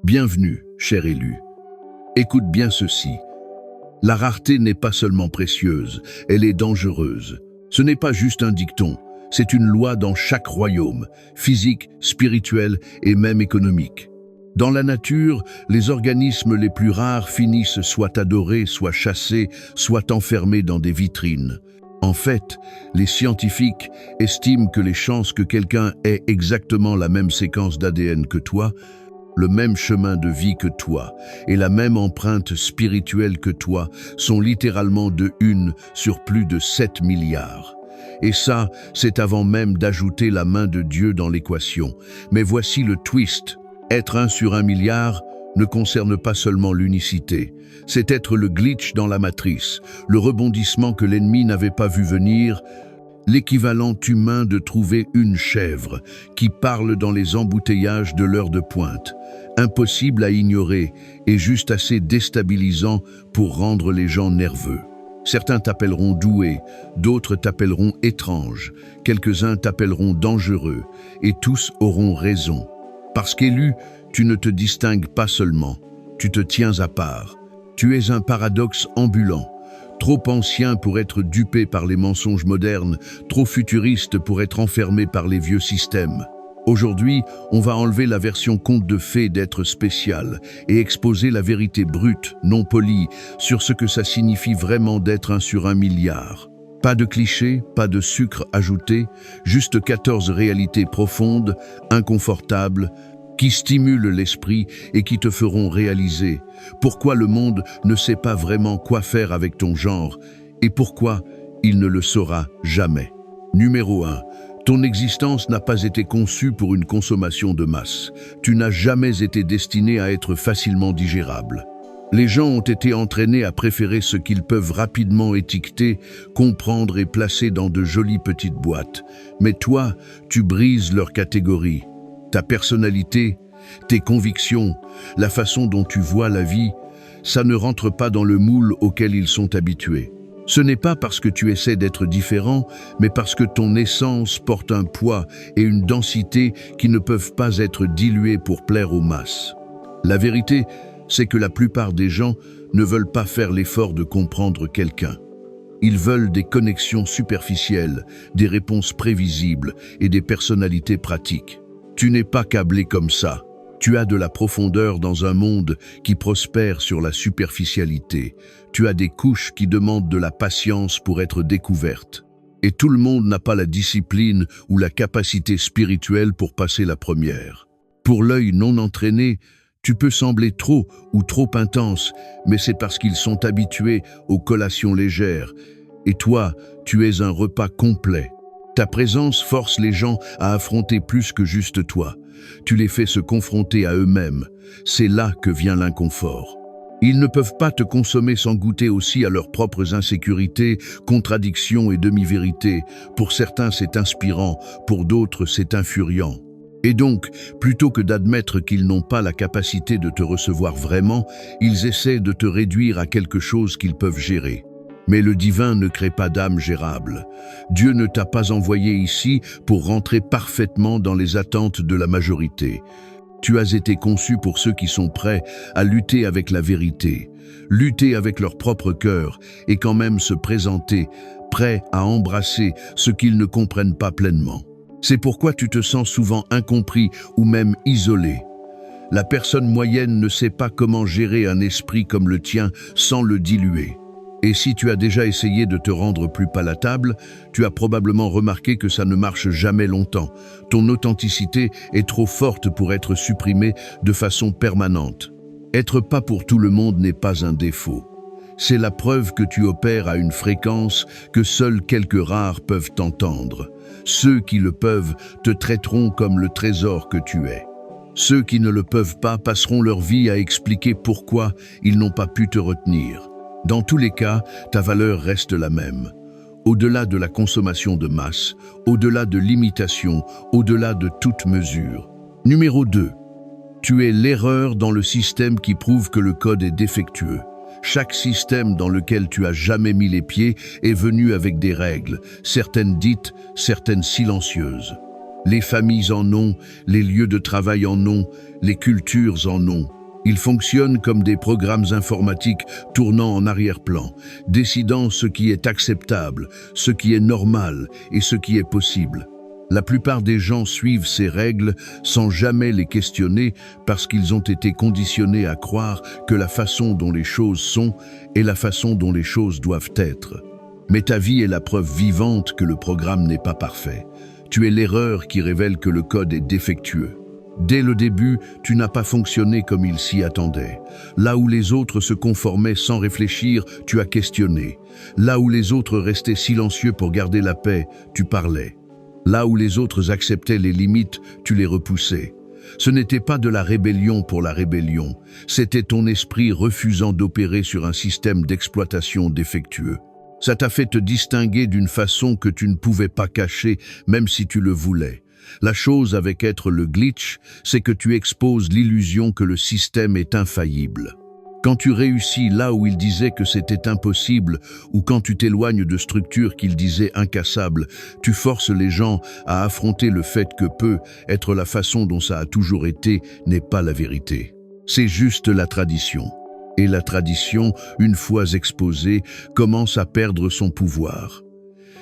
Bienvenue, cher élu. Écoute bien ceci. La rareté n'est pas seulement précieuse, elle est dangereuse. Ce n'est pas juste un dicton, c'est une loi dans chaque royaume, physique, spirituel et même économique. Dans la nature, les organismes les plus rares finissent soit adorés, soit chassés, soit enfermés dans des vitrines. En fait, les scientifiques estiment que les chances que quelqu'un ait exactement la même séquence d'ADN que toi, le même chemin de vie que toi et la même empreinte spirituelle que toi sont littéralement de 1 sur plus de 7 milliards. Et ça, c'est avant même d'ajouter la main de Dieu dans l'équation. Mais voici le twist. Être 1 sur 1 milliard ne concerne pas seulement l'unicité. C'est être le glitch dans la matrice, le rebondissement que l'ennemi n'avait pas vu venir, l'équivalent humain de trouver une chèvre qui parle dans les embouteillages de l'heure de pointe. Impossible à ignorer et juste assez déstabilisant pour rendre les gens nerveux. Certains t'appelleront doué, d'autres t'appelleront étrange, quelques-uns t'appelleront dangereux, et tous auront raison. Parce qu'élu, tu ne te distingues pas seulement, tu te tiens à part. Tu es un paradoxe ambulant, trop ancien pour être dupé par les mensonges modernes, trop futuriste pour être enfermé par les vieux systèmes. Aujourd'hui, on va enlever la version conte de fées d'être spécial et exposer la vérité brute, non polie, sur ce que ça signifie vraiment d'être 1 sur 1 milliard. Pas de clichés, pas de sucre ajouté, juste 14 réalités profondes, inconfortables, qui stimulent l'esprit et qui te feront réaliser pourquoi le monde ne sait pas vraiment quoi faire avec ton genre et pourquoi il ne le saura jamais. Numéro 1. Ton existence n'a pas été conçue pour une consommation de masse. Tu n'as jamais été destiné à être facilement digérable. Les gens ont été entraînés à préférer ce qu'ils peuvent rapidement étiqueter, comprendre et placer dans de jolies petites boîtes. Mais toi, tu brises leur catégorie. Ta personnalité, tes convictions, la façon dont tu vois la vie, ça ne rentre pas dans le moule auquel ils sont habitués. Ce n'est pas parce que tu essaies d'être différent, mais parce que ton essence porte un poids et une densité qui ne peuvent pas être dilués pour plaire aux masses. La vérité, c'est que la plupart des gens ne veulent pas faire l'effort de comprendre quelqu'un. Ils veulent des connexions superficielles, des réponses prévisibles et des personnalités pratiques. Tu n'es pas câblé comme ça. Tu as de la profondeur dans un monde qui prospère sur la superficialité. Tu as des couches qui demandent de la patience pour être découvertes. Et tout le monde n'a pas la discipline ou la capacité spirituelle pour passer la première. Pour l'œil non entraîné, tu peux sembler trop ou trop intense, mais c'est parce qu'ils sont habitués aux collations légères. Et toi, tu es un repas complet. Ta présence force les gens à affronter plus que juste toi. Tu les fais se confronter à eux-mêmes. C'est là que vient l'inconfort. Ils ne peuvent pas te consommer sans goûter aussi à leurs propres insécurités, contradictions et demi-vérités. Pour certains, c'est inspirant, pour d'autres, c'est infuriant. Et donc, plutôt que d'admettre qu'ils n'ont pas la capacité de te recevoir vraiment, ils essaient de te réduire à quelque chose qu'ils peuvent gérer. Mais le divin ne crée pas d'âme gérable. Dieu ne t'a pas envoyé ici pour rentrer parfaitement dans les attentes de la majorité. Tu as été conçu pour ceux qui sont prêts à lutter avec la vérité, lutter avec leur propre cœur et quand même se présenter, prêts à embrasser ce qu'ils ne comprennent pas pleinement. C'est pourquoi tu te sens souvent incompris ou même isolé. La personne moyenne ne sait pas comment gérer un esprit comme le tien sans le diluer. Et si tu as déjà essayé de te rendre plus palatable, tu as probablement remarqué que ça ne marche jamais longtemps. Ton authenticité est trop forte pour être supprimée de façon permanente. Être pas pour tout le monde n'est pas un défaut. C'est la preuve que tu opères à une fréquence que seuls quelques rares peuvent entendre. Ceux qui le peuvent te traiteront comme le trésor que tu es. Ceux qui ne le peuvent pas passeront leur vie à expliquer pourquoi ils n'ont pas pu te retenir. Dans tous les cas, ta valeur reste la même. Au-delà de la consommation de masse, au-delà de l'imitation, au-delà de toute mesure. Numéro 2. Tu es l'erreur dans le système qui prouve que le code est défectueux. Chaque système dans lequel tu as jamais mis les pieds est venu avec des règles, certaines dites, certaines silencieuses. Les familles en ont, les lieux de travail en ont, les cultures en ont. Ils fonctionnent comme des programmes informatiques tournant en arrière-plan, décidant ce qui est acceptable, ce qui est normal et ce qui est possible. La plupart des gens suivent ces règles sans jamais les questionner parce qu'ils ont été conditionnés à croire que la façon dont les choses sont est la façon dont les choses doivent être. Mais ta vie est la preuve vivante que le programme n'est pas parfait. Tu es l'erreur qui révèle que le code est défectueux. Dès le début, tu n'as pas fonctionné comme il s'y attendait. Là où les autres se conformaient sans réfléchir, tu as questionné. Là où les autres restaient silencieux pour garder la paix, tu parlais. Là où les autres acceptaient les limites, tu les repoussais. Ce n'était pas de la rébellion pour la rébellion, c'était ton esprit refusant d'opérer sur un système d'exploitation défectueux. Ça t'a fait te distinguer d'une façon que tu ne pouvais pas cacher, même si tu le voulais. La chose avec être le glitch, c'est que tu exposes l'illusion que le système est infaillible. Quand tu réussis là où il disait que c'était impossible, ou quand tu t'éloignes de structures qu'il disait incassables, tu forces les gens à affronter le fait que être la façon dont ça a toujours été n'est pas la vérité. C'est juste la tradition. Et la tradition, une fois exposée, commence à perdre son pouvoir.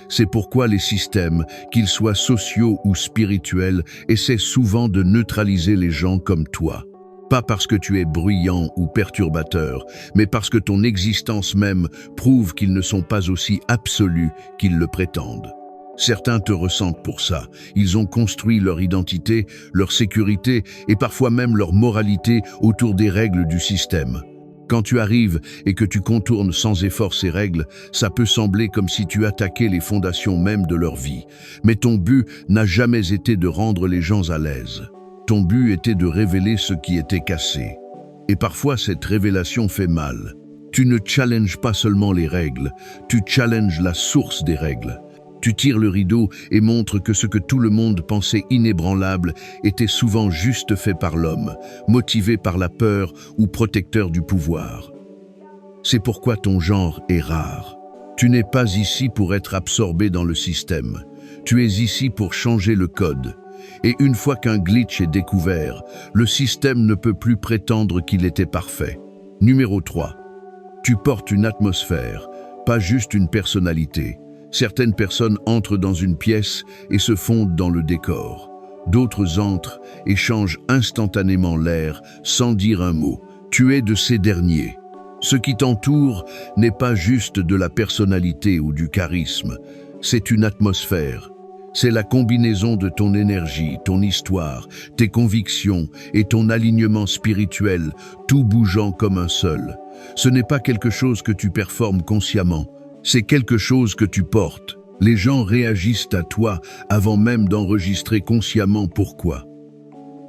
C'est pourquoi les systèmes, qu'ils soient sociaux ou spirituels, essaient souvent de neutraliser les gens comme toi. Pas parce que tu es bruyant ou perturbateur, mais parce que ton existence même prouve qu'ils ne sont pas aussi absolus qu'ils le prétendent. Certains te ressentent pour ça. Ils ont construit leur identité, leur sécurité et parfois même leur moralité autour des règles du système. Quand tu arrives et que tu contournes sans effort ces règles, ça peut sembler comme si tu attaquais les fondations même de leur vie. Mais ton but n'a jamais été de rendre les gens à l'aise. Ton but était de révéler ce qui était cassé. Et parfois cette révélation fait mal. Tu ne challenges pas seulement les règles, tu challenges la source des règles. Tu tires le rideau et montres que ce que tout le monde pensait inébranlable était souvent juste fait par l'homme, motivé par la peur ou protecteur du pouvoir. C'est pourquoi ton genre est rare. Tu n'es pas ici pour être absorbé dans le système. Tu es ici pour changer le code. Et une fois qu'un glitch est découvert, le système ne peut plus prétendre qu'il était parfait. Numéro 3. Tu portes une atmosphère, pas juste une personnalité. Certaines personnes entrent dans une pièce et se fondent dans le décor. D'autres entrent et changent instantanément l'air sans dire un mot. Tu es de ces derniers. Ce qui t'entoure n'est pas juste de la personnalité ou du charisme, c'est une atmosphère. C'est la combinaison de ton énergie, ton histoire, tes convictions et ton alignement spirituel, tout bougeant comme un seul. Ce n'est pas quelque chose que tu performes consciemment. C'est quelque chose que tu portes. Les gens réagissent à toi avant même d'enregistrer consciemment pourquoi.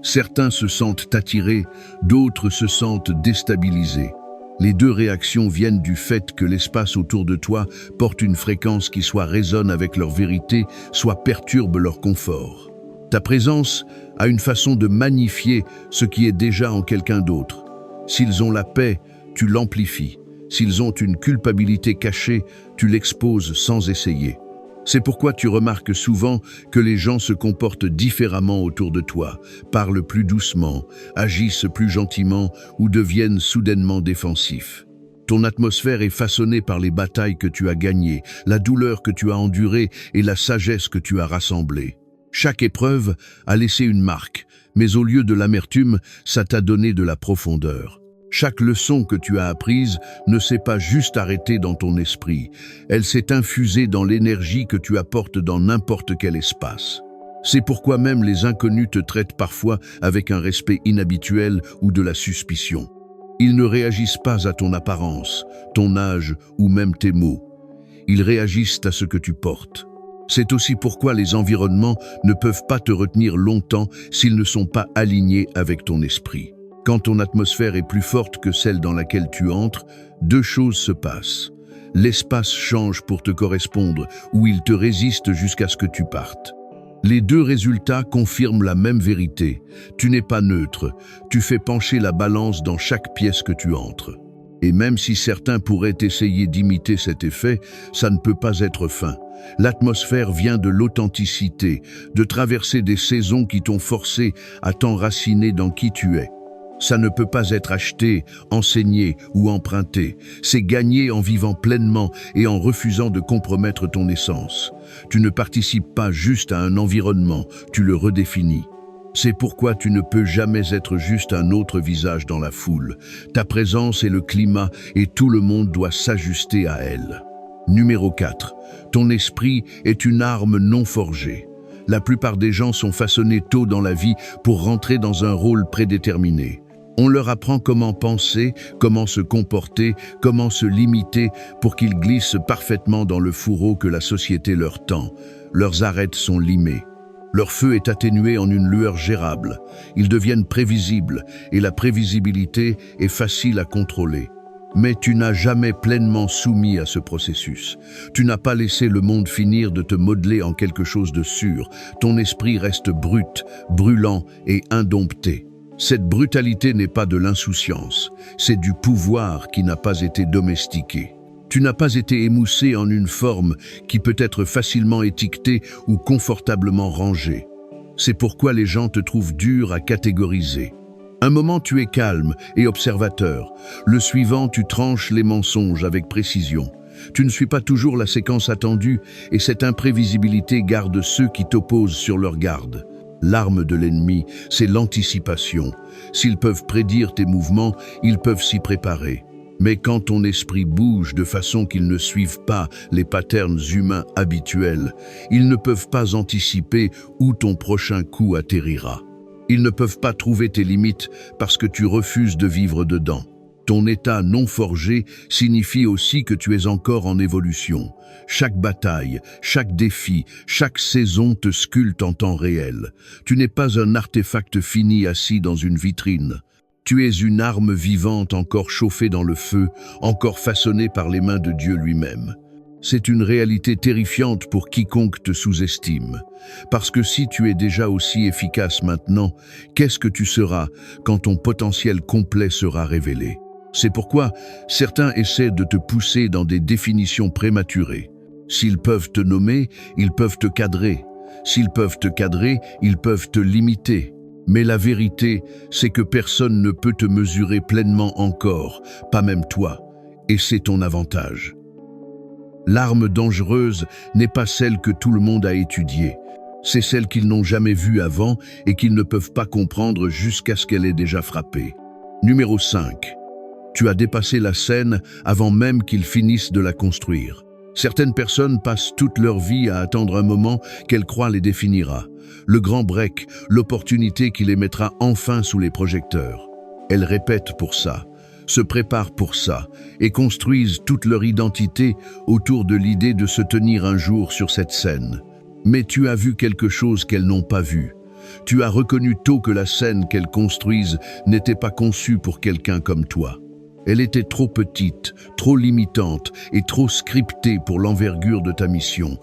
Certains se sentent attirés, d'autres se sentent déstabilisés. Les deux réactions viennent du fait que l'espace autour de toi porte une fréquence qui soit résonne avec leur vérité, soit perturbe leur confort. Ta présence a une façon de magnifier ce qui est déjà en quelqu'un d'autre. S'ils ont la paix, tu l'amplifies. S'ils ont une culpabilité cachée, tu l'exposes sans essayer. C'est pourquoi tu remarques souvent que les gens se comportent différemment autour de toi, parlent plus doucement, agissent plus gentiment ou deviennent soudainement défensifs. Ton atmosphère est façonnée par les batailles que tu as gagnées, la douleur que tu as endurée et la sagesse que tu as rassemblée. Chaque épreuve a laissé une marque, mais au lieu de l'amertume, ça t'a donné de la profondeur. Chaque leçon que tu as apprise ne s'est pas juste arrêtée dans ton esprit, elle s'est infusée dans l'énergie que tu apportes dans n'importe quel espace. C'est pourquoi même les inconnus te traitent parfois avec un respect inhabituel ou de la suspicion. Ils ne réagissent pas à ton apparence, ton âge ou même tes mots. Ils réagissent à ce que tu portes. C'est aussi pourquoi les environnements ne peuvent pas te retenir longtemps s'ils ne sont pas alignés avec ton esprit. Quand ton atmosphère est plus forte que celle dans laquelle tu entres, deux choses se passent. L'espace change pour te correspondre ou il te résiste jusqu'à ce que tu partes. Les deux résultats confirment la même vérité. Tu n'es pas neutre, tu fais pencher la balance dans chaque pièce que tu entres. Et même si certains pourraient essayer d'imiter cet effet, ça ne peut pas être fin. L'atmosphère vient de l'authenticité, de traverser des saisons qui t'ont forcé à t'enraciner dans qui tu es. Ça ne peut pas être acheté, enseigné ou emprunté. C'est gagné en vivant pleinement et en refusant de compromettre ton essence. Tu ne participes pas juste à un environnement, tu le redéfinis. C'est pourquoi tu ne peux jamais être juste un autre visage dans la foule. Ta présence est le climat et tout le monde doit s'ajuster à elle. Numéro 4. Ton esprit est une arme non forgée. La plupart des gens sont façonnés tôt dans la vie pour rentrer dans un rôle prédéterminé. On leur apprend comment penser, comment se comporter, comment se limiter pour qu'ils glissent parfaitement dans le fourreau que la société leur tend. Leurs arêtes sont limées. Leur feu est atténué en une lueur gérable. Ils deviennent prévisibles et la prévisibilité est facile à contrôler. Mais tu n'as jamais pleinement soumis à ce processus. Tu n'as pas laissé le monde finir de te modeler en quelque chose de sûr. Ton esprit reste brut, brûlant et indompté. Cette brutalité n'est pas de l'insouciance, c'est du pouvoir qui n'a pas été domestiqué. Tu n'as pas été émoussé en une forme qui peut être facilement étiquetée ou confortablement rangée. C'est pourquoi les gens te trouvent dur à catégoriser. Un moment tu es calme et observateur, le suivant tu tranches les mensonges avec précision. Tu ne suis pas toujours la séquence attendue et cette imprévisibilité garde ceux qui t'opposent sur leur garde. L'arme de l'ennemi, c'est l'anticipation. S'ils peuvent prédire tes mouvements, ils peuvent s'y préparer. Mais quand ton esprit bouge de façon qu'ils ne suivent pas les patterns humains habituels, ils ne peuvent pas anticiper où ton prochain coup atterrira. Ils ne peuvent pas trouver tes limites parce que tu refuses de vivre dedans. Ton état non forgé signifie aussi que tu es encore en évolution. Chaque bataille, chaque défi, chaque saison te sculpte en temps réel. Tu n'es pas un artefact fini assis dans une vitrine. Tu es une arme vivante encore chauffée dans le feu, encore façonnée par les mains de Dieu lui-même. C'est une réalité terrifiante pour quiconque te sous-estime. Parce que si tu es déjà aussi efficace maintenant, qu'est-ce que tu seras quand ton potentiel complet sera révélé? C'est pourquoi certains essaient de te pousser dans des définitions prématurées. S'ils peuvent te nommer, ils peuvent te cadrer. S'ils peuvent te cadrer, ils peuvent te limiter. Mais la vérité, c'est que personne ne peut te mesurer pleinement encore, pas même toi. Et c'est ton avantage. L'arme dangereuse n'est pas celle que tout le monde a étudiée. C'est celle qu'ils n'ont jamais vue avant et qu'ils ne peuvent pas comprendre jusqu'à ce qu'elle ait déjà frappé. Numéro 5. Tu as dépassé la scène avant même qu'ils finissent de la construire. Certaines personnes passent toute leur vie à attendre un moment qu'elles croient les définira. Le grand break, l'opportunité qui les mettra enfin sous les projecteurs. Elles répètent pour ça, se préparent pour ça et construisent toute leur identité autour de l'idée de se tenir un jour sur cette scène. Mais tu as vu quelque chose qu'elles n'ont pas vu. Tu as reconnu tôt que la scène qu'elles construisent n'était pas conçue pour quelqu'un comme toi. Elle était trop petite, trop limitante et trop scriptée pour l'envergure de ta mission.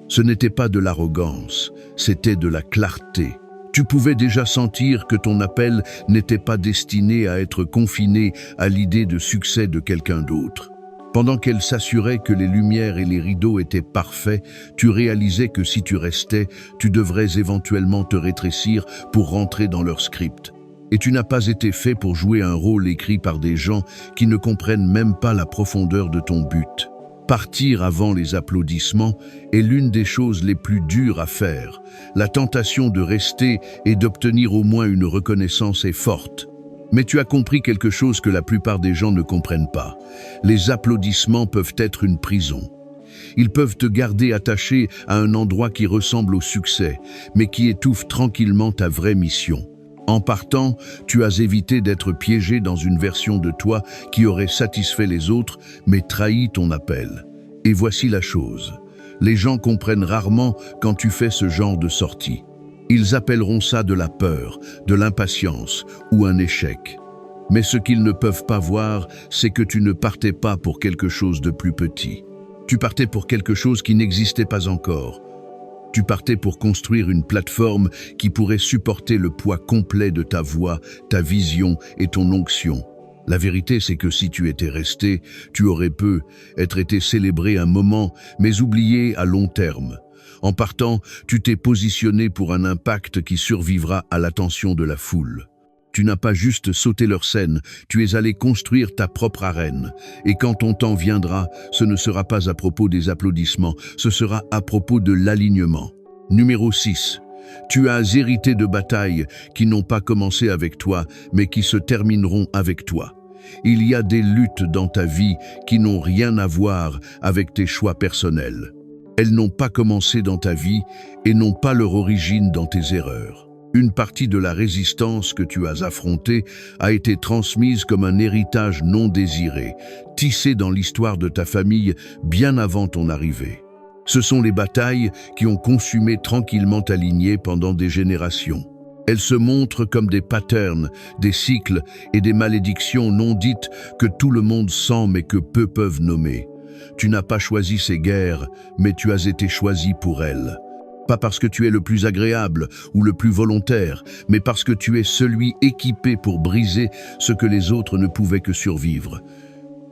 Ce n'était pas de l'arrogance, c'était de la clarté. Tu pouvais déjà sentir que ton appel n'était pas destiné à être confiné à l'idée de succès de quelqu'un d'autre. Pendant qu'elle s'assurait que les lumières et les rideaux étaient parfaits, tu réalisais que si tu restais, tu devrais éventuellement te rétrécir pour rentrer dans leur script. Et tu n'as pas été fait pour jouer un rôle écrit par des gens qui ne comprennent même pas la profondeur de ton but. Partir avant les applaudissements est l'une des choses les plus dures à faire. La tentation de rester et d'obtenir au moins une reconnaissance est forte. Mais tu as compris quelque chose que la plupart des gens ne comprennent pas. Les applaudissements peuvent être une prison. Ils peuvent te garder attaché à un endroit qui ressemble au succès, mais qui étouffe tranquillement ta vraie mission. En partant, tu as évité d'être piégé dans une version de toi qui aurait satisfait les autres, mais trahi ton appel. Et voici la chose. Les gens comprennent rarement quand tu fais ce genre de sortie. Ils appelleront ça de la peur, de l'impatience ou un échec. Mais ce qu'ils ne peuvent pas voir, c'est que tu ne partais pas pour quelque chose de plus petit. Tu partais pour quelque chose qui n'existait pas encore. Tu partais pour construire une plateforme qui pourrait supporter le poids complet de ta voix, ta vision et ton onction. La vérité, c'est que si tu étais resté, tu aurais être été célébré un moment, mais oublié à long terme. En partant, tu t'es positionné pour un impact qui survivra à l'attention de la foule. Tu n'as pas juste sauté leur scène, tu es allé construire ta propre arène. Et quand ton temps viendra, ce ne sera pas à propos des applaudissements, ce sera à propos de l'alignement. Numéro 6. Tu as hérité de batailles qui n'ont pas commencé avec toi, mais qui se termineront avec toi. Il y a des luttes dans ta vie qui n'ont rien à voir avec tes choix personnels. Elles n'ont pas commencé dans ta vie et n'ont pas leur origine dans tes erreurs. Une partie de la résistance que tu as affrontée a été transmise comme un héritage non désiré, tissé dans l'histoire de ta famille bien avant ton arrivée. Ce sont les batailles qui ont consumé tranquillement ta lignée pendant des générations. Elles se montrent comme des patterns, des cycles et des malédictions non dites que tout le monde sent mais que peu peuvent nommer. Tu n'as pas choisi ces guerres, mais tu as été choisi pour elles. Pas parce que tu es le plus agréable ou le plus volontaire, mais parce que tu es celui équipé pour briser ce que les autres ne pouvaient que survivre.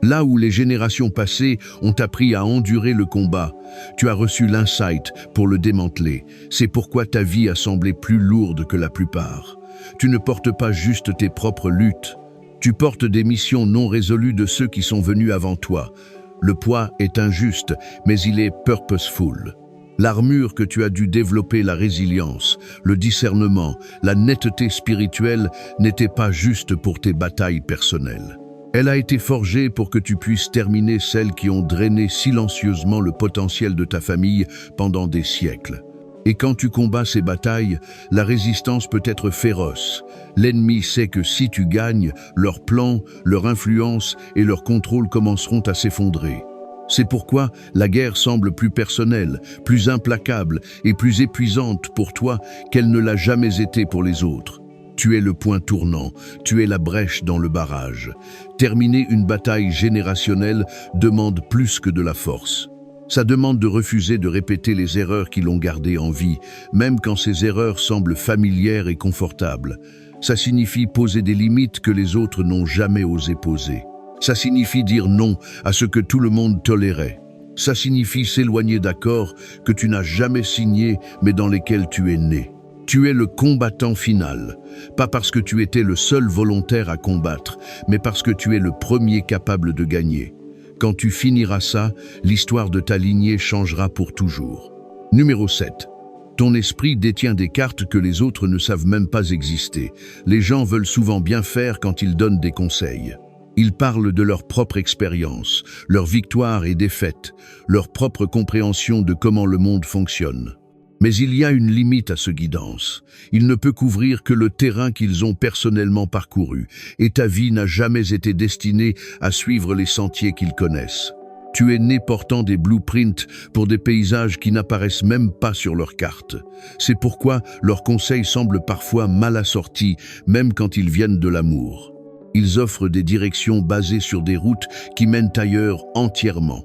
Là où les générations passées ont appris à endurer le combat, tu as reçu l'insight pour le démanteler. C'est pourquoi ta vie a semblé plus lourde que la plupart. Tu ne portes pas juste tes propres luttes. Tu portes des missions non résolues de ceux qui sont venus avant toi. Le poids est injuste, mais il est purposeful. L'armure que tu as dû développer, la résilience, le discernement, la netteté spirituelle n'était pas juste pour tes batailles personnelles. Elle a été forgée pour que tu puisses terminer celles qui ont drainé silencieusement le potentiel de ta famille pendant des siècles. Et quand tu combats ces batailles, la résistance peut être féroce. L'ennemi sait que si tu gagnes, leurs plans, leur influence et leur contrôle commenceront à s'effondrer. C'est pourquoi la guerre semble plus personnelle, plus implacable et plus épuisante pour toi qu'elle ne l'a jamais été pour les autres. Tu es le point tournant, tu es la brèche dans le barrage. Terminer une bataille générationnelle demande plus que de la force. Ça demande de refuser de répéter les erreurs qui l'ont gardé en vie, même quand ces erreurs semblent familières et confortables. Ça signifie poser des limites que les autres n'ont jamais osé poser. Ça signifie dire non à ce que tout le monde tolérait. Ça signifie s'éloigner d'accords que tu n'as jamais signés mais dans lesquels tu es né. Tu es le combattant final, pas parce que tu étais le seul volontaire à combattre, mais parce que tu es le premier capable de gagner. Quand tu finiras ça, l'histoire de ta lignée changera pour toujours. Numéro 7. Ton esprit détient des cartes que les autres ne savent même pas exister. Les gens veulent souvent bien faire quand ils donnent des conseils. Ils parlent de leur propre expérience, leurs victoires et défaites, leur propre compréhension de comment le monde fonctionne. Mais il y a une limite à ce guidance. Il ne peut couvrir que le terrain qu'ils ont personnellement parcouru, et ta vie n'a jamais été destinée à suivre les sentiers qu'ils connaissent. Tu es né portant des blueprints pour des paysages qui n'apparaissent même pas sur leur carte. C'est pourquoi leurs conseils semblent parfois mal assortis, même quand ils viennent de l'amour. Ils offrent des directions basées sur des routes qui mènent ailleurs entièrement.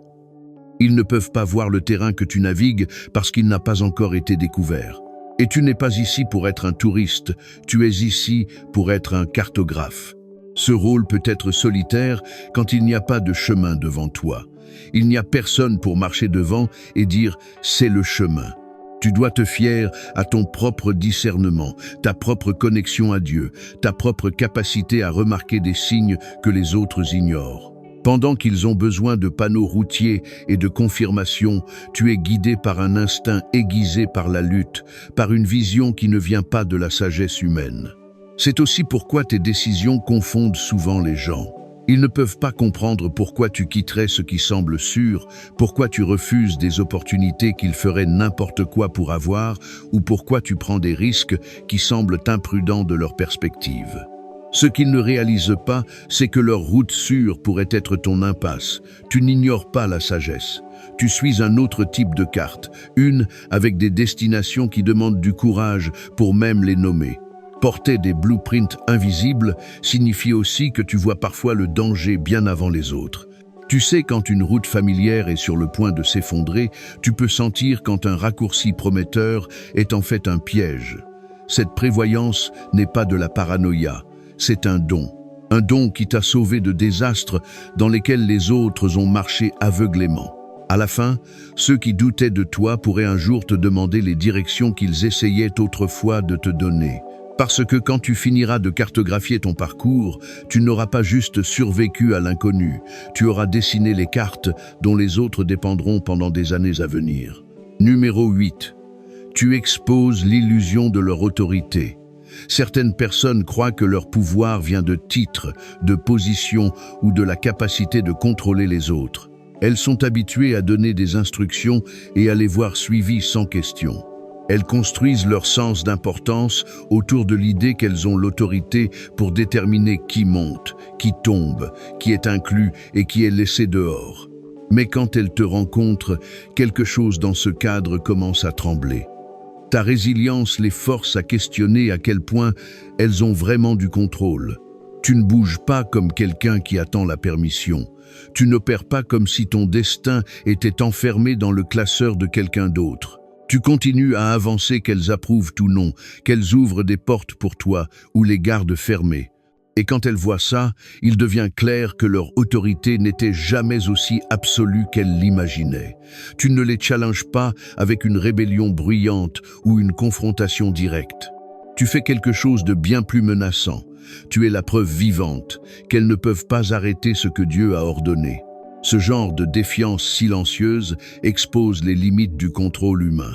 Ils ne peuvent pas voir le terrain que tu navigues parce qu'il n'a pas encore été découvert. Et tu n'es pas ici pour être un touriste, tu es ici pour être un cartographe. Ce rôle peut être solitaire quand il n'y a pas de chemin devant toi. Il n'y a personne pour marcher devant et dire « c'est le chemin ». Tu dois te fier à ton propre discernement, ta propre connexion à Dieu, ta propre capacité à remarquer des signes que les autres ignorent. Pendant qu'ils ont besoin de panneaux routiers et de confirmation, tu es guidé par un instinct aiguisé par la lutte, par une vision qui ne vient pas de la sagesse humaine. C'est aussi pourquoi tes décisions confondent souvent les gens. Ils ne peuvent pas comprendre pourquoi tu quitterais ce qui semble sûr, pourquoi tu refuses des opportunités qu'ils feraient n'importe quoi pour avoir, ou pourquoi tu prends des risques qui semblent imprudents de leur perspective. Ce qu'ils ne réalisent pas, c'est que leur route sûre pourrait être ton impasse. Tu n'ignores pas la sagesse. Tu suis un autre type de carte, une avec des destinations qui demandent du courage pour même les nommer. Porter des blueprints invisibles signifie aussi que tu vois parfois le danger bien avant les autres. Tu sais quand une route familière est sur le point de s'effondrer, tu peux sentir quand un raccourci prometteur est en fait un piège. Cette prévoyance n'est pas de la paranoïa, c'est un don. Un don qui t'a sauvé de désastres dans lesquels les autres ont marché aveuglément. À la fin, ceux qui doutaient de toi pourraient un jour te demander les directions qu'ils essayaient autrefois de te donner. Parce que quand tu finiras de cartographier ton parcours, tu n'auras pas juste survécu à l'inconnu, tu auras dessiné les cartes dont les autres dépendront pendant des années à venir. Numéro 8. Tu exposes l'illusion de leur autorité. Certaines personnes croient que leur pouvoir vient de titres, de positions ou de la capacité de contrôler les autres. Elles sont habituées à donner des instructions et à les voir suivies sans question. Elles construisent leur sens d'importance autour de l'idée qu'elles ont l'autorité pour déterminer qui monte, qui tombe, qui est inclus et qui est laissé dehors. Mais quand elles te rencontrent, quelque chose dans ce cadre commence à trembler. Ta résilience les force à questionner à quel point elles ont vraiment du contrôle. Tu ne bouges pas comme quelqu'un qui attend la permission. Tu n'opères pas comme si ton destin était enfermé dans le classeur de quelqu'un d'autre. Tu continues à avancer qu'elles approuvent ou non, qu'elles ouvrent des portes pour toi ou les gardent fermées. Et quand elles voient ça, il devient clair que leur autorité n'était jamais aussi absolue qu'elles l'imaginaient. Tu ne les challenges pas avec une rébellion bruyante ou une confrontation directe. Tu fais quelque chose de bien plus menaçant. Tu es la preuve vivante qu'elles ne peuvent pas arrêter ce que Dieu a ordonné. Ce genre de défiance silencieuse expose les limites du contrôle humain.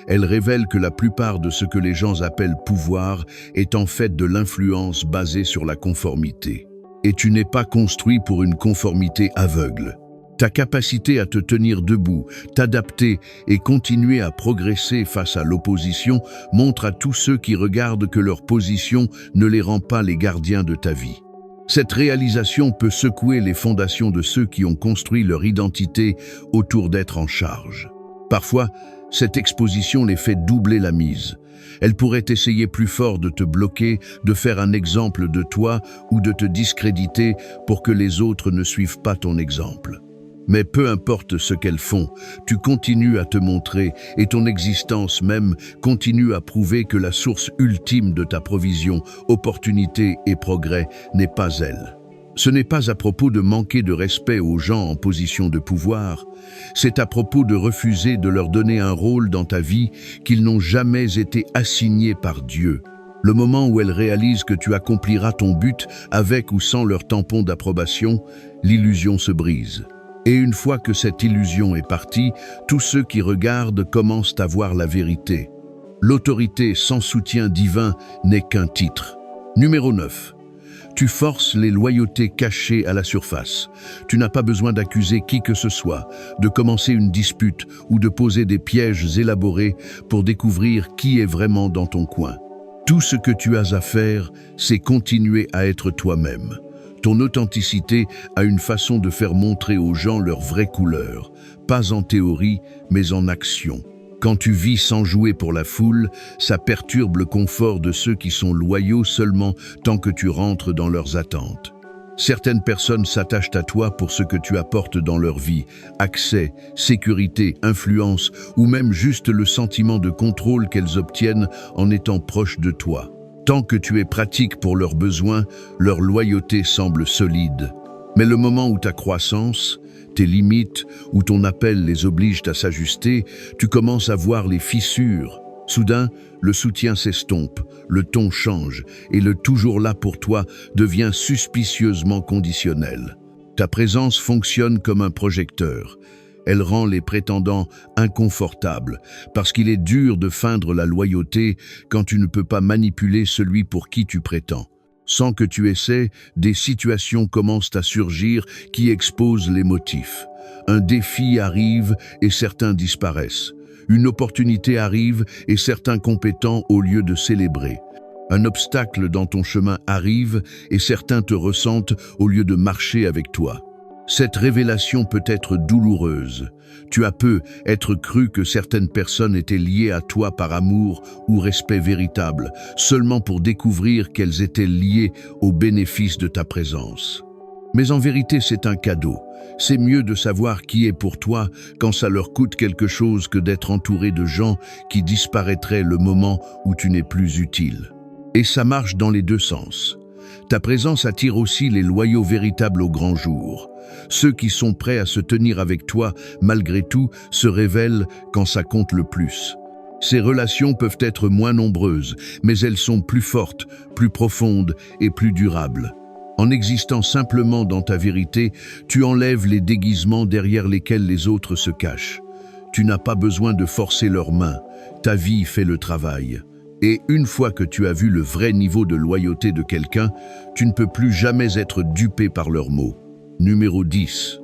Elle révèle que la plupart de ce que les gens appellent pouvoir est en fait de l'influence basée sur la conformité. Et tu n'es pas construit pour une conformité aveugle. Ta capacité à te tenir debout, t'adapter et continuer à progresser face à l'opposition montre à tous ceux qui regardent que leur position ne les rend pas les gardiens de ta vie. Cette réalisation peut secouer les fondations de ceux qui ont construit leur identité autour d'être en charge. Parfois, cette exposition les fait doubler la mise. Elle pourrait essayer plus fort de te bloquer, de faire un exemple de toi ou de te discréditer pour que les autres ne suivent pas ton exemple. Mais peu importe ce qu'elles font, tu continues à te montrer et ton existence même continue à prouver que la source ultime de ta provision, opportunité et progrès n'est pas elle. Ce n'est pas à propos de manquer de respect aux gens en position de pouvoir, c'est à propos de refuser de leur donner un rôle dans ta vie qu'ils n'ont jamais été assignés par Dieu. Le moment où elles réalisent que tu accompliras ton but avec ou sans leur tampon d'approbation, l'illusion se brise. Et une fois que cette illusion est partie, tous ceux qui regardent commencent à voir la vérité. L'autorité sans soutien divin n'est qu'un titre. Numéro 9. Tu forces les loyautés cachées à la surface. Tu n'as pas besoin d'accuser qui que ce soit, de commencer une dispute ou de poser des pièges élaborés pour découvrir qui est vraiment dans ton coin. Tout ce que tu as à faire, c'est continuer à être toi-même. Ton authenticité a une façon de faire montrer aux gens leur vraie couleur, pas en théorie, mais en action. Quand tu vis sans jouer pour la foule, ça perturbe le confort de ceux qui sont loyaux seulement tant que tu rentres dans leurs attentes. Certaines personnes s'attachent à toi pour ce que tu apportes dans leur vie, accès, sécurité, influence ou même juste le sentiment de contrôle qu'elles obtiennent en étant proches de toi. Tant que tu es pratique pour leurs besoins, leur loyauté semble solide. Mais le moment où ta croissance, tes limites ou ton appel les obligent à s'ajuster, tu commences à voir les fissures. Soudain, le soutien s'estompe, le ton change et le « toujours là pour toi » devient suspicieusement conditionnel. Ta présence fonctionne comme un projecteur. Elle rend les prétendants inconfortables parce qu'il est dur de feindre la loyauté quand tu ne peux pas manipuler celui pour qui tu prétends. Sans que tu essaies, des situations commencent à surgir qui exposent les motifs. Un défi arrive et certains disparaissent. Une opportunité arrive et certains compétents au lieu de célébrer. Un obstacle dans ton chemin arrive et certains te ressentent au lieu de marcher avec toi. Cette révélation peut être douloureuse. Tu as peu être cru que certaines personnes étaient liées à toi par amour ou respect véritable, seulement pour découvrir qu'elles étaient liées au bénéfice de ta présence. Mais en vérité, c'est un cadeau. C'est mieux de savoir qui est pour toi quand ça leur coûte quelque chose que d'être entouré de gens qui disparaîtraient le moment où tu n'es plus utile. Et ça marche dans les deux sens. Ta présence attire aussi les loyaux véritables au grand jour. Ceux qui sont prêts à se tenir avec toi, malgré tout, se révèlent quand ça compte le plus. Ces relations peuvent être moins nombreuses, mais elles sont plus fortes, plus profondes et plus durables. En existant simplement dans ta vérité, tu enlèves les déguisements derrière lesquels les autres se cachent. Tu n'as pas besoin de forcer leurs mains, ta vie fait le travail. Et une fois que tu as vu le vrai niveau de loyauté de quelqu'un, tu ne peux plus jamais être dupé par leurs mots. Numéro 10.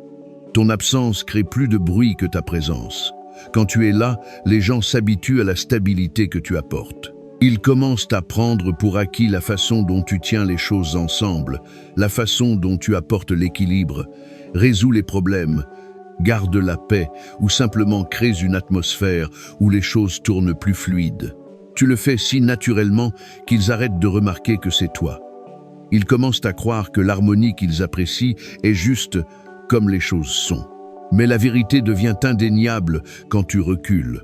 Ton absence crée plus de bruit que ta présence. Quand tu es là, les gens s'habituent à la stabilité que tu apportes. Ils commencent à prendre pour acquis la façon dont tu tiens les choses ensemble, la façon dont tu apportes l'équilibre, résous les problèmes, garde la paix ou simplement crées une atmosphère où les choses tournent plus fluides. Tu le fais si naturellement qu'ils arrêtent de remarquer que c'est toi. Ils commencent à croire que l'harmonie qu'ils apprécient est juste comme les choses sont. Mais la vérité devient indéniable quand tu recules.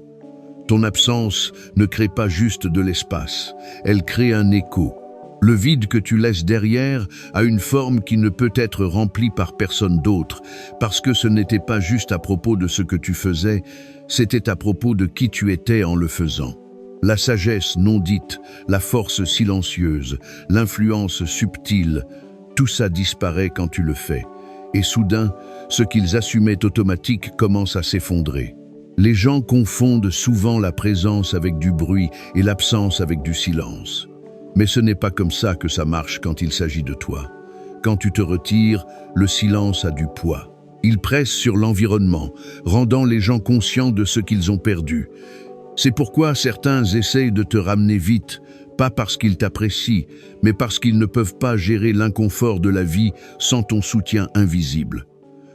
Ton absence ne crée pas juste de l'espace, elle crée un écho. Le vide que tu laisses derrière a une forme qui ne peut être remplie par personne d'autre, parce que ce n'était pas juste à propos de ce que tu faisais, c'était à propos de qui tu étais en le faisant. La sagesse non dite, la force silencieuse, l'influence subtile, tout ça disparaît quand tu le fais. Et soudain, ce qu'ils assumaient automatique commence à s'effondrer. Les gens confondent souvent la présence avec du bruit et l'absence avec du silence. Mais ce n'est pas comme ça que ça marche quand il s'agit de toi. Quand tu te retires, le silence a du poids. Il presse sur l'environnement, rendant les gens conscients de ce qu'ils ont perdu. C'est pourquoi certains essayent de te ramener vite, pas parce qu'ils t'apprécient, mais parce qu'ils ne peuvent pas gérer l'inconfort de la vie sans ton soutien invisible.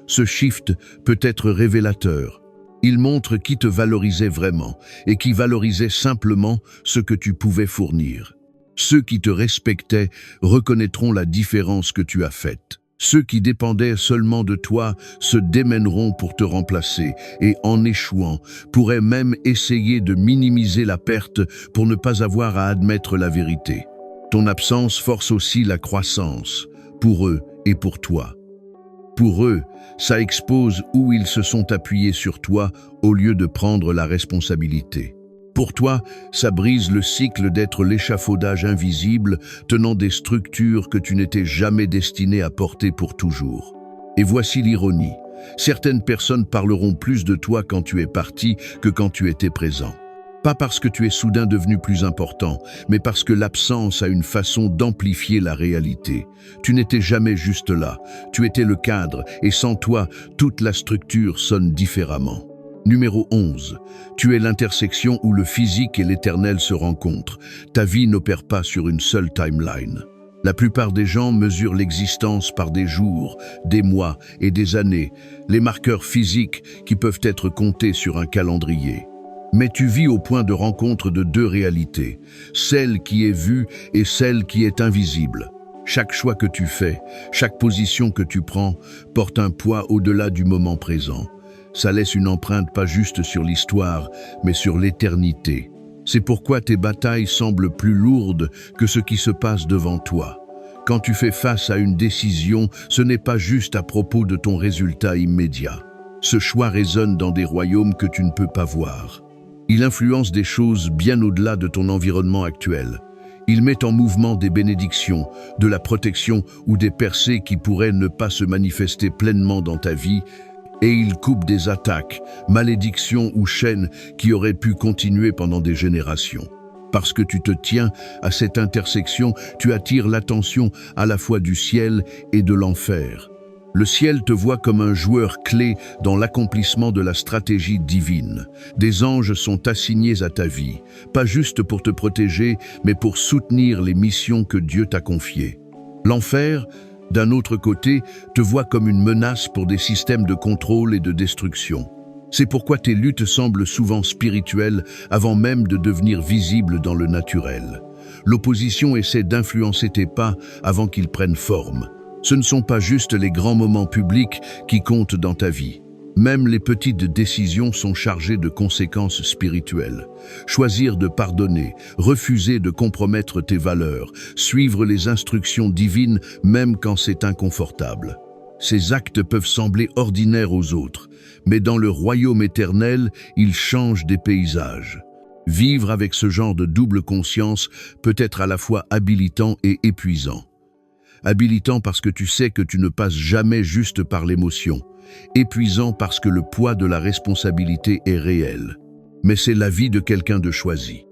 Ce shift peut être révélateur. Il montre qui te valorisait vraiment et qui valorisait simplement ce que tu pouvais fournir. Ceux qui te respectaient reconnaîtront la différence que tu as faite. Ceux qui dépendaient seulement de toi se démèneront pour te remplacer et, en échouant, pourraient même essayer de minimiser la perte pour ne pas avoir à admettre la vérité. Ton absence force aussi la croissance, pour eux et pour toi. Pour eux, ça expose où ils se sont appuyés sur toi au lieu de prendre la responsabilité. Pour toi, ça brise le cycle d'être l'échafaudage invisible tenant des structures que tu n'étais jamais destiné à porter pour toujours. Et voici l'ironie. Certaines personnes parleront plus de toi quand tu es parti que quand tu étais présent. Pas parce que tu es soudain devenu plus important, mais parce que l'absence a une façon d'amplifier la réalité. Tu n'étais jamais juste là, tu étais le cadre, et sans toi, toute la structure sonne différemment. Numéro 11. Tu es l'intersection où le physique et l'éternel se rencontrent. Ta vie n'opère pas sur une seule timeline. La plupart des gens mesurent l'existence par des jours, des mois et des années, les marqueurs physiques qui peuvent être comptés sur un calendrier. Mais tu vis au point de rencontre de deux réalités, celle qui est vue et celle qui est invisible. Chaque choix que tu fais, chaque position que tu prends, porte un poids au-delà du moment présent. Ça laisse une empreinte pas juste sur l'histoire, mais sur l'éternité. C'est pourquoi tes batailles semblent plus lourdes que ce qui se passe devant toi. Quand tu fais face à une décision, ce n'est pas juste à propos de ton résultat immédiat. Ce choix résonne dans des royaumes que tu ne peux pas voir. Il influence des choses bien au-delà de ton environnement actuel. Il met en mouvement des bénédictions, de la protection ou des percées qui pourraient ne pas se manifester pleinement dans ta vie, et il coupe des attaques, malédictions ou chaînes qui auraient pu continuer pendant des générations. Parce que tu te tiens à cette intersection, tu attires l'attention à la fois du ciel et de l'enfer. Le ciel te voit comme un joueur clé dans l'accomplissement de la stratégie divine. Des anges sont assignés à ta vie, pas juste pour te protéger, mais pour soutenir les missions que Dieu t'a confiées. L'enfer, d'un autre côté, te voit comme une menace pour des systèmes de contrôle et de destruction. C'est pourquoi tes luttes semblent souvent spirituelles avant même de devenir visibles dans le naturel. L'opposition essaie d'influencer tes pas avant qu'ils prennent forme. Ce ne sont pas juste les grands moments publics qui comptent dans ta vie. Même les petites décisions sont chargées de conséquences spirituelles. Choisir de pardonner, refuser de compromettre tes valeurs, suivre les instructions divines même quand c'est inconfortable. Ces actes peuvent sembler ordinaires aux autres, mais dans le royaume éternel, ils changent des paysages. Vivre avec ce genre de double conscience peut être à la fois habilitant et épuisant. Habilitant parce que tu sais que tu ne passes jamais juste par l'émotion. Épuisant parce que le poids de la responsabilité est réel. Mais c'est la vie de quelqu'un de choisi.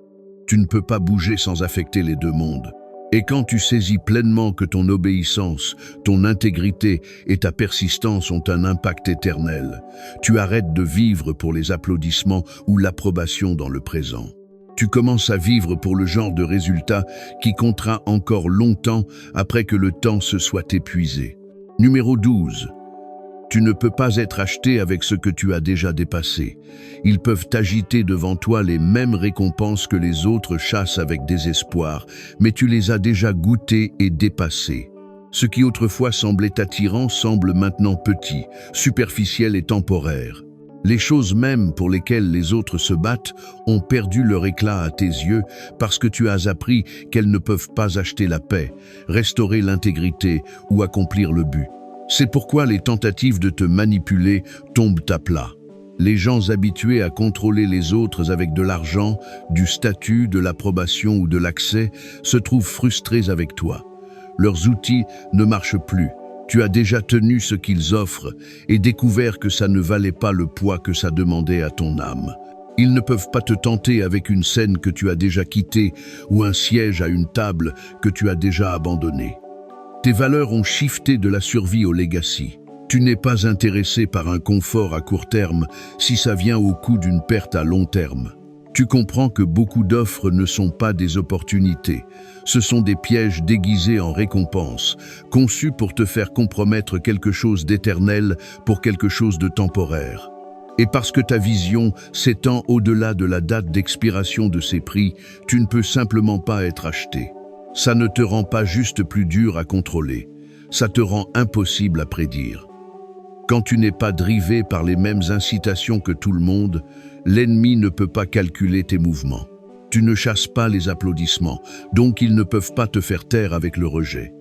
Tu ne peux pas bouger sans affecter les deux mondes. Et quand tu saisis pleinement que ton obéissance, ton intégrité et ta persistance ont un impact éternel, tu arrêtes de vivre pour les applaudissements ou l'approbation dans le présent. Tu commences à vivre pour le genre de résultat qui comptera encore longtemps après que le temps se soit épuisé. Numéro 12. Tu ne peux pas être acheté avec ce que tu as déjà dépassé. Ils peuvent agiter devant toi les mêmes récompenses que les autres chassent avec désespoir, mais tu les as déjà goûtées et dépassées. Ce qui autrefois semblait attirant semble maintenant petit, superficiel et temporaire. Les choses mêmes pour lesquelles les autres se battent ont perdu leur éclat à tes yeux parce que tu as appris qu'elles ne peuvent pas acheter la paix, restaurer l'intégrité ou accomplir le but. C'est pourquoi les tentatives de te manipuler tombent à plat. Les gens habitués à contrôler les autres avec de l'argent, du statut, de l'approbation ou de l'accès se trouvent frustrés avec toi. Leurs outils ne marchent plus. Tu as déjà tenu ce qu'ils offrent et découvert que ça ne valait pas le poids que ça demandait à ton âme. Ils ne peuvent pas te tenter avec une scène que tu as déjà quittée ou un siège à une table que tu as déjà abandonnée. Tes valeurs ont shifté de la survie au legacy. Tu n'es pas intéressé par un confort à court terme si ça vient au coût d'une perte à long terme. Tu comprends que beaucoup d'offres ne sont pas des opportunités. Ce sont des pièges déguisés en récompenses, conçus pour te faire compromettre quelque chose d'éternel pour quelque chose de temporaire. Et parce que ta vision s'étend au-delà de la date d'expiration de ces prix, tu ne peux simplement pas être acheté. Ça ne te rend pas juste plus dur à contrôler, ça te rend impossible à prédire. Quand tu n'es pas drivé par les mêmes incitations que tout le monde, l'ennemi ne peut pas calculer tes mouvements. Tu ne chasses pas les applaudissements, donc ils ne peuvent pas te faire taire avec le rejet.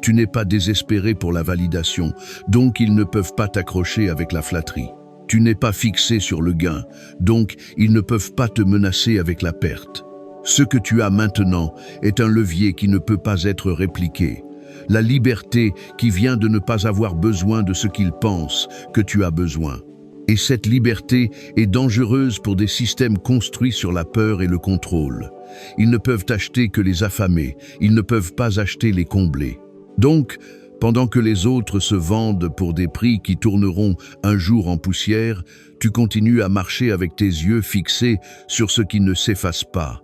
Tu n'es pas désespéré pour la validation, donc ils ne peuvent pas t'accrocher avec la flatterie. Tu n'es pas fixé sur le gain, donc ils ne peuvent pas te menacer avec la perte. Ce que tu as maintenant est un levier qui ne peut pas être répliqué. La liberté qui vient de ne pas avoir besoin de ce qu'ils pensent que tu as besoin. Et cette liberté est dangereuse pour des systèmes construits sur la peur et le contrôle. Ils ne peuvent acheter que les affamés, ils ne peuvent pas acheter les comblés. Donc, pendant que les autres se vendent pour des prix qui tourneront un jour en poussière, tu continues à marcher avec tes yeux fixés sur ce qui ne s'efface pas.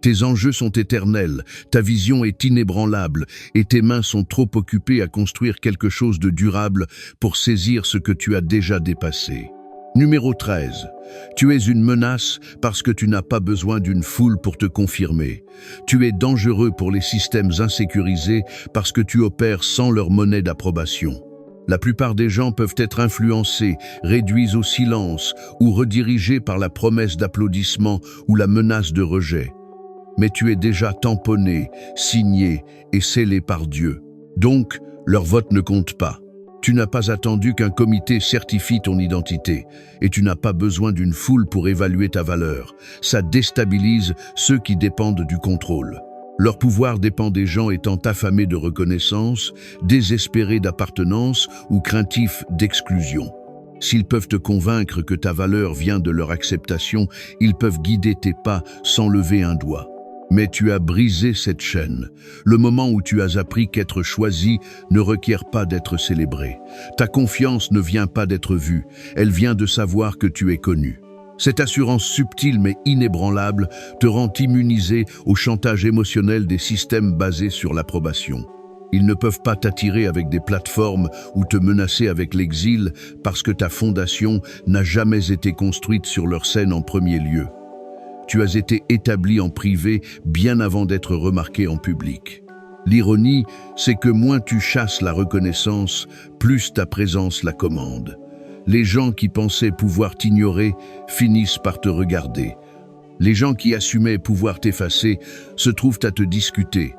Tes enjeux sont éternels, ta vision est inébranlable et tes mains sont trop occupées à construire quelque chose de durable pour saisir ce que tu as déjà dépassé. Numéro 13. Tu es une menace parce que tu n'as pas besoin d'une foule pour te confirmer. Tu es dangereux pour les systèmes insécurisés parce que tu opères sans leur monnaie d'approbation. La plupart des gens peuvent être influencés, réduits au silence ou redirigés par la promesse d'applaudissement ou la menace de rejet. Mais tu es déjà tamponné, signé et scellé par Dieu. Donc, leur vote ne compte pas. Tu n'as pas attendu qu'un comité certifie ton identité et tu n'as pas besoin d'une foule pour évaluer ta valeur. Ça déstabilise ceux qui dépendent du contrôle. Leur pouvoir dépend des gens étant affamés de reconnaissance, désespérés d'appartenance ou craintifs d'exclusion. S'ils peuvent te convaincre que ta valeur vient de leur acceptation, ils peuvent guider tes pas sans lever un doigt. Mais tu as brisé cette chaîne. Le moment où tu as appris qu'être choisi ne requiert pas d'être célébré. Ta confiance ne vient pas d'être vue, elle vient de savoir que tu es connu. Cette assurance subtile mais inébranlable te rend immunisé au chantage émotionnel des systèmes basés sur l'approbation. Ils ne peuvent pas t'attirer avec des plateformes ou te menacer avec l'exil parce que ta fondation n'a jamais été construite sur leur scène en premier lieu. Tu as été établi en privé bien avant d'être remarqué en public. L'ironie, c'est que moins tu chasses la reconnaissance, plus ta présence la commande. Les gens qui pensaient pouvoir t'ignorer finissent par te regarder. Les gens qui assumaient pouvoir t'effacer se trouvent à te discuter.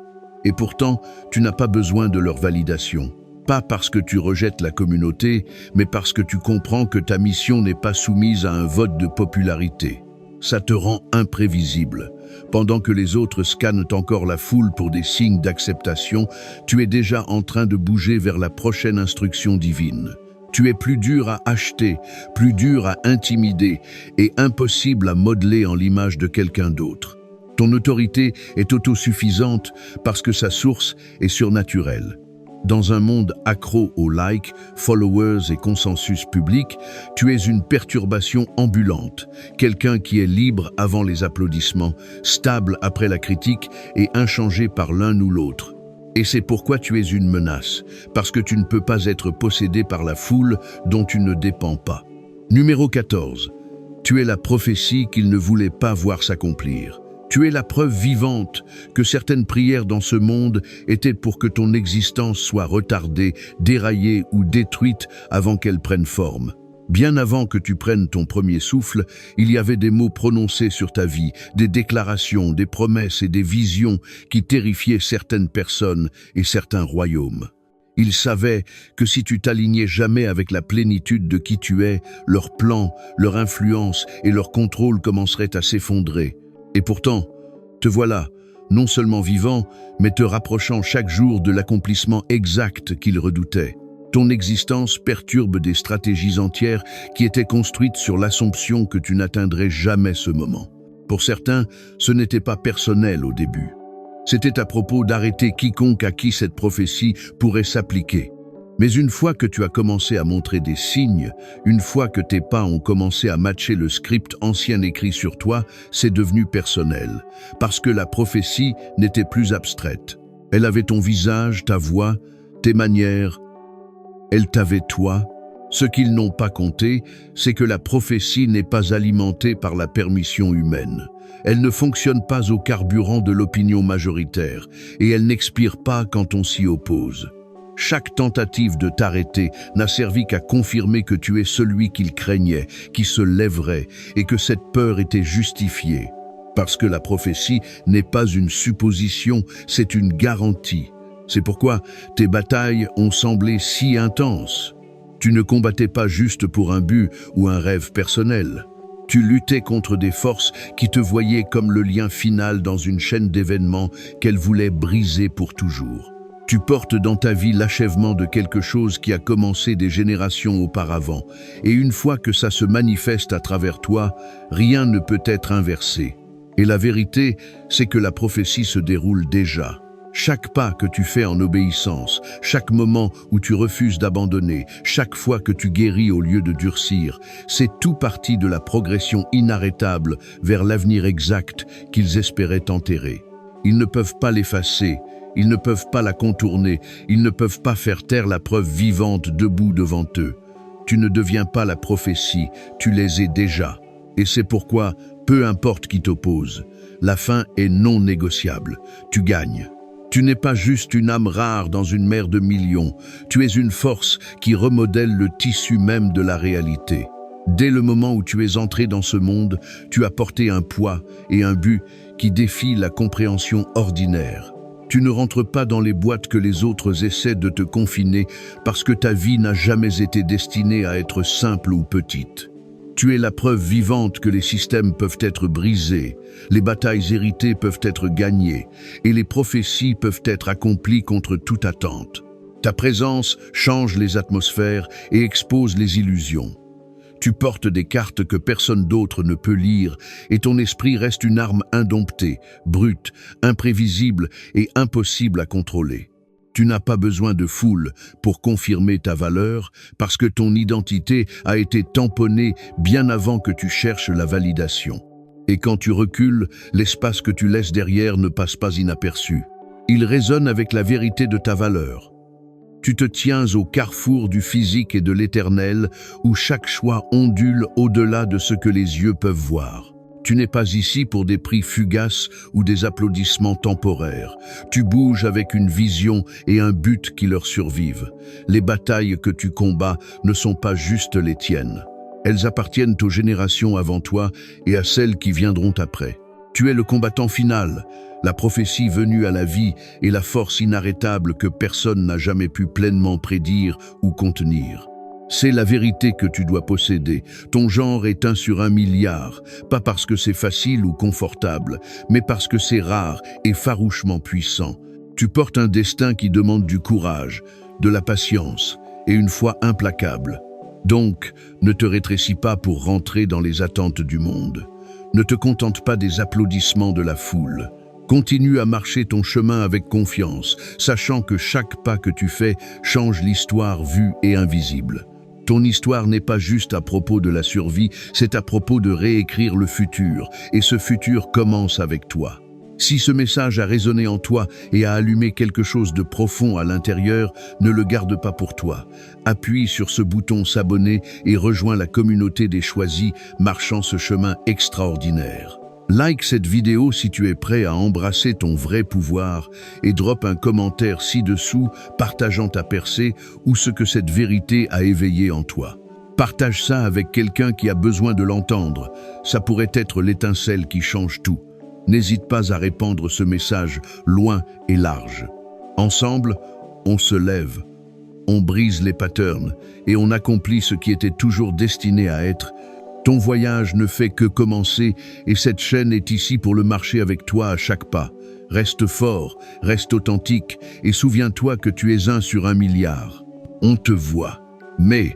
Et pourtant, tu n'as pas besoin de leur validation. Pas parce que tu rejettes la communauté, mais parce que tu comprends que ta mission n'est pas soumise à un vote de popularité. Ça te rend imprévisible. Pendant que les autres scannent encore la foule pour des signes d'acceptation, tu es déjà en train de bouger vers la prochaine instruction divine. Tu es plus dur à acheter, plus dur à intimider et impossible à modeler en l'image de quelqu'un d'autre. Ton autorité est autosuffisante parce que sa source est surnaturelle. Dans un monde accro aux likes, followers et consensus public, tu es une perturbation ambulante, quelqu'un qui est libre avant les applaudissements, stable après la critique et inchangé par l'un ou l'autre. Et c'est pourquoi tu es une menace, parce que tu ne peux pas être possédé par la foule dont tu ne dépends pas. Numéro 14. Tu es la prophétie qu'il ne voulait pas voir s'accomplir. Tu es la preuve vivante que certaines prières dans ce monde étaient pour que ton existence soit retardée, déraillée ou détruite avant qu'elle prenne forme. Bien avant que tu prennes ton premier souffle, il y avait des mots prononcés sur ta vie, des déclarations, des promesses et des visions qui terrifiaient certaines personnes et certains royaumes. Ils savaient que si tu t'alignais jamais avec la plénitude de qui tu es, leurs plans, leur influence et leur contrôle commenceraient à s'effondrer. Et pourtant, te voilà, non seulement vivant, mais te rapprochant chaque jour de l'accomplissement exact qu'ils redoutaient. Ton existence perturbe des stratégies entières qui étaient construites sur l'assumption que tu n'atteindrais jamais ce moment. Pour certains, ce n'était pas personnel au début. C'était à propos d'arrêter quiconque à qui cette prophétie pourrait s'appliquer. Mais une fois que tu as commencé à montrer des signes, une fois que tes pas ont commencé à matcher le script ancien écrit sur toi, c'est devenu personnel. Parce que la prophétie n'était plus abstraite. Elle avait ton visage, ta voix, tes manières. Elle t'avait toi. Ce qu'ils n'ont pas compté, c'est que la prophétie n'est pas alimentée par la permission humaine. Elle ne fonctionne pas au carburant de l'opinion majoritaire et elle n'expire pas quand on s'y oppose. Chaque tentative de t'arrêter n'a servi qu'à confirmer que tu es celui qu'ils craignaient, qui se lèverait et que cette peur était justifiée. Parce que la prophétie n'est pas une supposition, c'est une garantie. C'est pourquoi tes batailles ont semblé si intenses. Tu ne combattais pas juste pour un but ou un rêve personnel. Tu luttais contre des forces qui te voyaient comme le lien final dans une chaîne d'événements qu'elles voulaient briser pour toujours. Tu portes dans ta vie l'achèvement de quelque chose qui a commencé des générations auparavant, et une fois que ça se manifeste à travers toi, rien ne peut être inversé. Et la vérité, c'est que la prophétie se déroule déjà. Chaque pas que tu fais en obéissance, chaque moment où tu refuses d'abandonner, chaque fois que tu guéris au lieu de durcir, c'est tout partie de la progression inarrêtable vers l'avenir exact qu'ils espéraient enterrer. Ils ne peuvent pas l'effacer, ils ne peuvent pas la contourner, ils ne peuvent pas faire taire la preuve vivante debout devant eux. Tu ne deviens pas la prophétie, tu les es déjà. Et c'est pourquoi, peu importe qui t'oppose, la fin est non négociable, tu gagnes. Tu n'es pas juste une âme rare dans une mer de millions, tu es une force qui remodèle le tissu même de la réalité. Dès le moment où tu es entré dans ce monde, tu as porté un poids et un but qui défient la compréhension ordinaire. Tu ne rentres pas dans les boîtes que les autres essaient de te confiner parce que ta vie n'a jamais été destinée à être simple ou petite. Tu es la preuve vivante que les systèmes peuvent être brisés, les batailles héritées peuvent être gagnées et les prophéties peuvent être accomplies contre toute attente. Ta présence change les atmosphères et expose les illusions. Tu portes des cartes que personne d'autre ne peut lire et ton esprit reste une arme indomptée, brute, imprévisible et impossible à contrôler. Tu n'as pas besoin de foule pour confirmer ta valeur parce que ton identité a été tamponnée bien avant que tu cherches la validation. Et quand tu recules, l'espace que tu laisses derrière ne passe pas inaperçu. Il résonne avec la vérité de ta valeur. Tu te tiens au carrefour du physique et de l'éternel où chaque choix ondule au-delà de ce que les yeux peuvent voir. Tu n'es pas ici pour des prix fugaces ou des applaudissements temporaires. Tu bouges avec une vision et un but qui leur survivent. Les batailles que tu combats ne sont pas juste les tiennes. Elles appartiennent aux générations avant toi et à celles qui viendront après. Tu es le combattant final, la prophétie venue à la vie et la force inarrêtable que personne n'a jamais pu pleinement prédire ou contenir. C'est la vérité que tu dois posséder. Ton genre est 1 sur 1 milliard, pas parce que c'est facile ou confortable, mais parce que c'est rare et farouchement puissant. Tu portes un destin qui demande du courage, de la patience et une foi implacable. Donc, ne te rétrécis pas pour rentrer dans les attentes du monde. Ne te contente pas des applaudissements de la foule. Continue à marcher ton chemin avec confiance, sachant que chaque pas que tu fais change l'histoire vue et invisible. Ton histoire n'est pas juste à propos de la survie, c'est à propos de réécrire le futur, et ce futur commence avec toi. Si ce message a résonné en toi et a allumé quelque chose de profond à l'intérieur, ne le garde pas pour toi. Appuie sur ce bouton s'abonner et rejoins la communauté des choisis marchant ce chemin extraordinaire. Like cette vidéo si tu es prêt à embrasser ton vrai pouvoir et drop un commentaire ci-dessous partageant ta percée ou ce que cette vérité a éveillé en toi. Partage ça avec quelqu'un qui a besoin de l'entendre. Ça pourrait être l'étincelle qui change tout. N'hésite pas à répandre ce message loin et large. Ensemble, on se lève, on brise les patterns et on accomplit ce qui était toujours destiné à être. Ton voyage ne fait que commencer et cette chaîne est ici pour le marcher avec toi à chaque pas. Reste fort, reste authentique et souviens-toi que tu es 1 sur 1 milliard. On te voit, mais